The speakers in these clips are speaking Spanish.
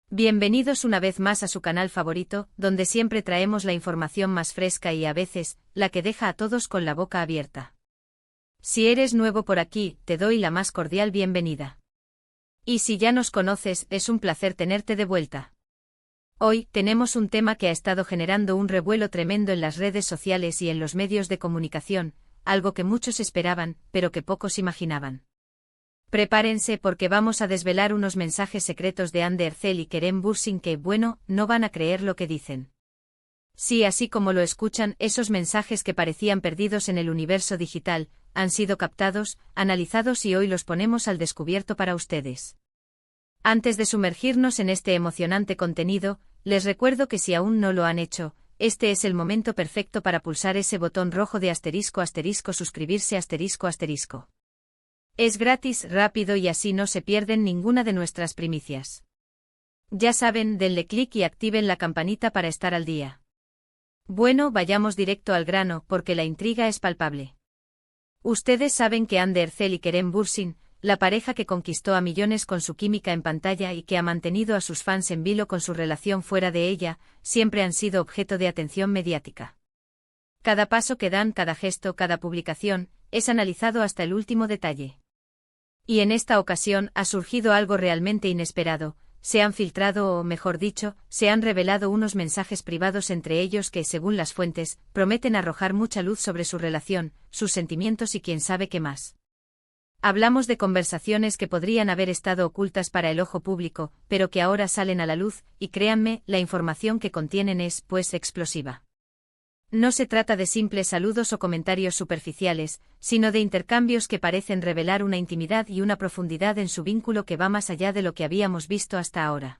Bienvenidos una vez más a su canal favorito, donde siempre traemos la información más fresca y a veces, la que deja a todos con la boca abierta. Si eres nuevo por aquí, te doy la más cordial bienvenida. Y si ya nos conoces, es un placer tenerte de vuelta. Hoy, tenemos un tema que ha estado generando un revuelo tremendo en las redes sociales y en los medios de comunicación, algo que muchos esperaban, pero que pocos imaginaban. Prepárense porque vamos a desvelar unos mensajes secretos de Hande Erçel y Kerem Bürsin que, bueno, no van a creer lo que dicen. Sí, así como lo escuchan, esos mensajes que parecían perdidos en el universo digital, han sido captados, analizados y hoy los ponemos al descubierto para ustedes. Antes de sumergirnos en este emocionante contenido, les recuerdo que si aún no lo han hecho, este es el momento perfecto para pulsar ese botón rojo de *** suscribirse ***. Es gratis, rápido y así no se pierden ninguna de nuestras primicias. Ya saben, denle clic y activen la campanita para estar al día. Bueno, vayamos directo al grano porque la intriga es palpable. Ustedes saben que Hande Erçel y Kerem Bürsin, la pareja que conquistó a millones con su química en pantalla y que ha mantenido a sus fans en vilo con su relación fuera de ella, siempre han sido objeto de atención mediática. Cada paso que dan, cada gesto, cada publicación, es analizado hasta el último detalle. Y en esta ocasión ha surgido algo realmente inesperado, se han filtrado o, mejor dicho, se han revelado unos mensajes privados entre ellos que, según las fuentes, prometen arrojar mucha luz sobre su relación, sus sentimientos y quién sabe qué más. Hablamos de conversaciones que podrían haber estado ocultas para el ojo público, pero que ahora salen a la luz, y créanme, la información que contienen es, pues, explosiva. No se trata de simples saludos o comentarios superficiales, sino de intercambios que parecen revelar una intimidad y una profundidad en su vínculo que va más allá de lo que habíamos visto hasta ahora.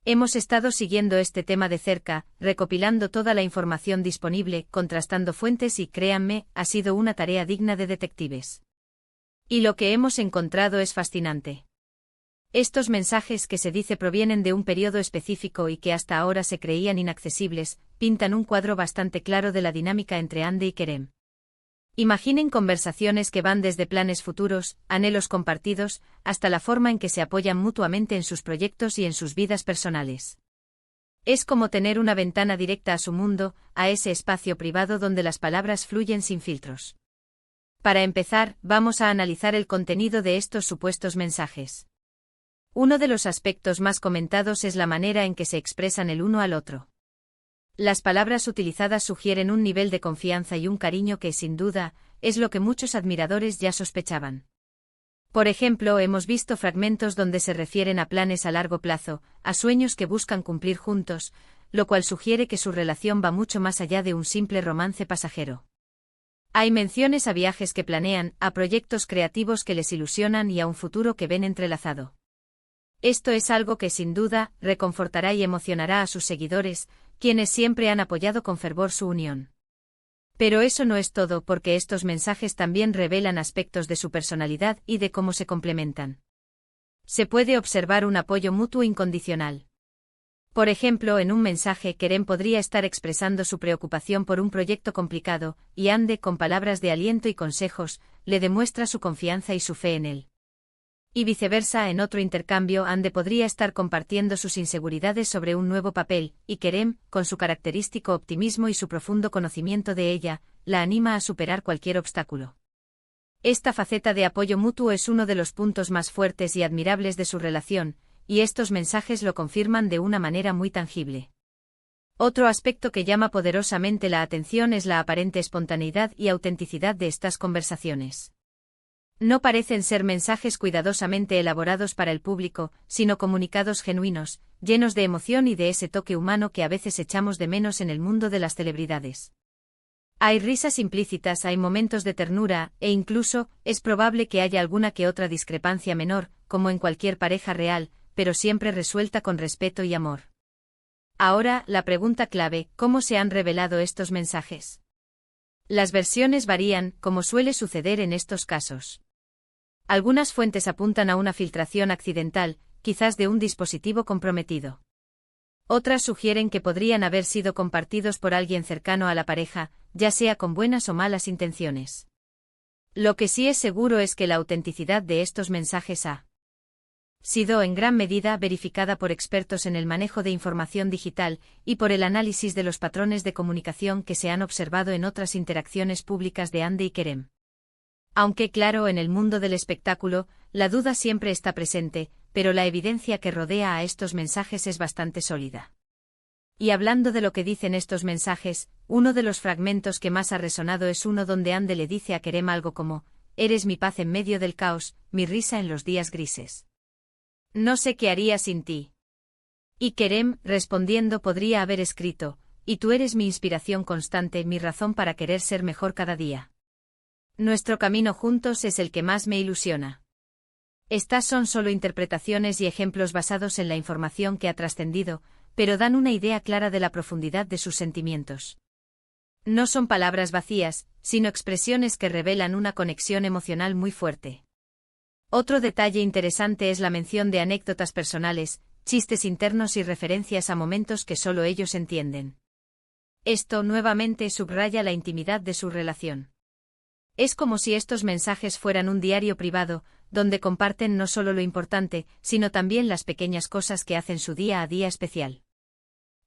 Hemos estado siguiendo este tema de cerca, recopilando toda la información disponible, contrastando fuentes y, créanme, ha sido una tarea digna de detectives. Y lo que hemos encontrado es fascinante. Estos mensajes que se dice provienen de un periodo específico y que hasta ahora se creían inaccesibles, pintan un cuadro bastante claro de la dinámica entre Hande y Kerem. Imaginen conversaciones que van desde planes futuros, anhelos compartidos, hasta la forma en que se apoyan mutuamente en sus proyectos y en sus vidas personales. Es como tener una ventana directa a su mundo, a ese espacio privado donde las palabras fluyen sin filtros. Para empezar, vamos a analizar el contenido de estos supuestos mensajes. Uno de los aspectos más comentados es la manera en que se expresan el uno al otro. Las palabras utilizadas sugieren un nivel de confianza y un cariño que, sin duda, es lo que muchos admiradores ya sospechaban. Por ejemplo, hemos visto fragmentos donde se refieren a planes a largo plazo, a sueños que buscan cumplir juntos, lo cual sugiere que su relación va mucho más allá de un simple romance pasajero. Hay menciones a viajes que planean, a proyectos creativos que les ilusionan y a un futuro que ven entrelazado. Esto es algo que sin duda reconfortará y emocionará a sus seguidores, quienes siempre han apoyado con fervor su unión. Pero eso no es todo porque estos mensajes también revelan aspectos de su personalidad y de cómo se complementan. Se puede observar un apoyo mutuo incondicional. Por ejemplo, en un mensaje Kerem podría estar expresando su preocupación por un proyecto complicado, y Hande, con palabras de aliento y consejos, le demuestra su confianza y su fe en él. Y viceversa, en otro intercambio Hande podría estar compartiendo sus inseguridades sobre un nuevo papel, y Kerem, con su característico optimismo y su profundo conocimiento de ella, la anima a superar cualquier obstáculo. Esta faceta de apoyo mutuo es uno de los puntos más fuertes y admirables de su relación, y estos mensajes lo confirman de una manera muy tangible. Otro aspecto que llama poderosamente la atención es la aparente espontaneidad y autenticidad de estas conversaciones. No parecen ser mensajes cuidadosamente elaborados para el público, sino comunicados genuinos, llenos de emoción y de ese toque humano que a veces echamos de menos en el mundo de las celebridades. Hay risas implícitas, hay momentos de ternura, e incluso, es probable que haya alguna que otra discrepancia menor, como en cualquier pareja real, pero siempre resuelta con respeto y amor. Ahora, la pregunta clave, ¿cómo se han revelado estos mensajes? Las versiones varían, como suele suceder en estos casos. Algunas fuentes apuntan a una filtración accidental, quizás de un dispositivo comprometido. Otras sugieren que podrían haber sido compartidos por alguien cercano a la pareja, ya sea con buenas o malas intenciones. Lo que sí es seguro es que la autenticidad de estos mensajes ha sido en gran medida verificada por expertos en el manejo de información digital y por el análisis de los patrones de comunicación que se han observado en otras interacciones públicas de Hande y Kerem. Aunque claro, en el mundo del espectáculo, la duda siempre está presente, pero la evidencia que rodea a estos mensajes es bastante sólida. Y hablando de lo que dicen estos mensajes, uno de los fragmentos que más ha resonado es uno donde Hande le dice a Kerem algo como: «Eres mi paz en medio del caos, mi risa en los días grises. No sé qué haría sin ti». Y Kerem, respondiendo, podría haber escrito: «Y tú eres mi inspiración constante, mi razón para querer ser mejor cada día. Nuestro camino juntos es el que más me ilusiona». Estas son solo interpretaciones y ejemplos basados en la información que ha trascendido, pero dan una idea clara de la profundidad de sus sentimientos. No son palabras vacías, sino expresiones que revelan una conexión emocional muy fuerte. Otro detalle interesante es la mención de anécdotas personales, chistes internos y referencias a momentos que solo ellos entienden. Esto nuevamente subraya la intimidad de su relación. Es como si estos mensajes fueran un diario privado, donde comparten no solo lo importante, sino también las pequeñas cosas que hacen su día a día especial.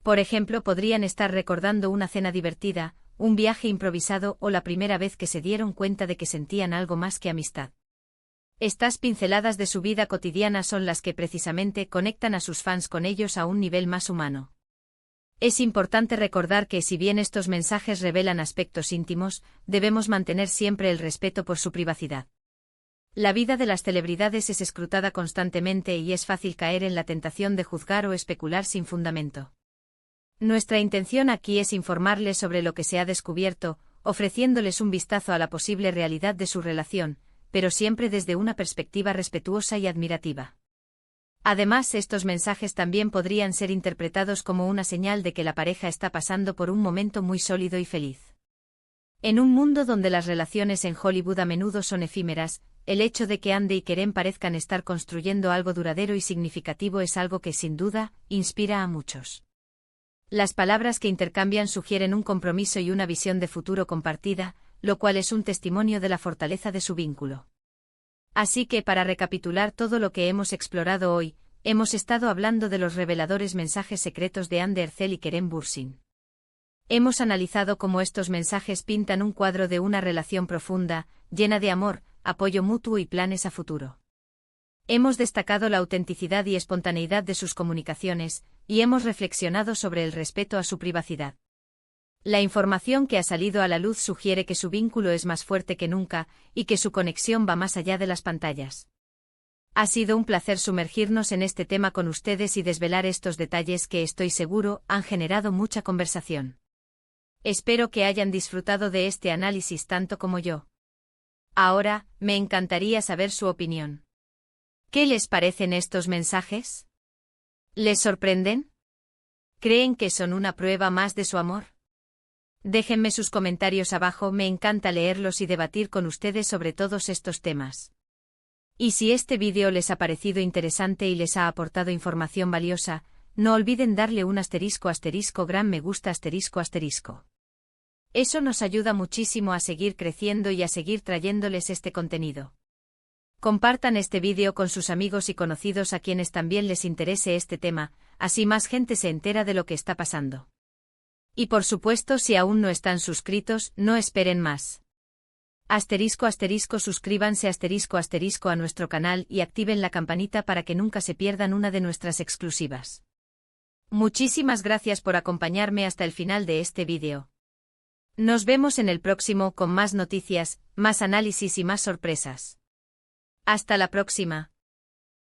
Por ejemplo, podrían estar recordando una cena divertida, un viaje improvisado o la primera vez que se dieron cuenta de que sentían algo más que amistad. Estas pinceladas de su vida cotidiana son las que precisamente conectan a sus fans con ellos a un nivel más humano. Es importante recordar que si bien estos mensajes revelan aspectos íntimos, debemos mantener siempre el respeto por su privacidad. La vida de las celebridades es escrutada constantemente y es fácil caer en la tentación de juzgar o especular sin fundamento. Nuestra intención aquí es informarles sobre lo que se ha descubierto, ofreciéndoles un vistazo a la posible realidad de su relación, pero siempre desde una perspectiva respetuosa y admirativa. Además, estos mensajes también podrían ser interpretados como una señal de que la pareja está pasando por un momento muy sólido y feliz. En un mundo donde las relaciones en Hollywood a menudo son efímeras, el hecho de que Hande y Kerem parezcan estar construyendo algo duradero y significativo es algo que, sin duda, inspira a muchos. Las palabras que intercambian sugieren un compromiso y una visión de futuro compartida, lo cual es un testimonio de la fortaleza de su vínculo. Así que, para recapitular todo lo que hemos explorado hoy, hemos estado hablando de los reveladores mensajes secretos de Hande Erçel y Kerem Bürsin. Hemos analizado cómo estos mensajes pintan un cuadro de una relación profunda, llena de amor, apoyo mutuo y planes a futuro. Hemos destacado la autenticidad y espontaneidad de sus comunicaciones, y hemos reflexionado sobre el respeto a su privacidad. La información que ha salido a la luz sugiere que su vínculo es más fuerte que nunca, y que su conexión va más allá de las pantallas. Ha sido un placer sumergirnos en este tema con ustedes y desvelar estos detalles que, estoy seguro, han generado mucha conversación. Espero que hayan disfrutado de este análisis tanto como yo. Ahora, me encantaría saber su opinión. ¿Qué les parecen estos mensajes? ¿Les sorprenden? ¿Creen que son una prueba más de su amor? Déjenme sus comentarios abajo, me encanta leerlos y debatir con ustedes sobre todos estos temas. Y si este vídeo les ha parecido interesante y les ha aportado información valiosa, no olviden darle un gran me gusta ***. Eso nos ayuda muchísimo a seguir creciendo y a seguir trayéndoles este contenido. Compartan este vídeo con sus amigos y conocidos a quienes también les interese este tema, así más gente se entera de lo que está pasando. Y por supuesto, si aún no están suscritos, no esperen más. Suscríbanse *** a nuestro canal y activen la campanita para que nunca se pierdan una de nuestras exclusivas. Muchísimas gracias por acompañarme hasta el final de este vídeo. Nos vemos en el próximo con más noticias, más análisis y más sorpresas. Hasta la próxima.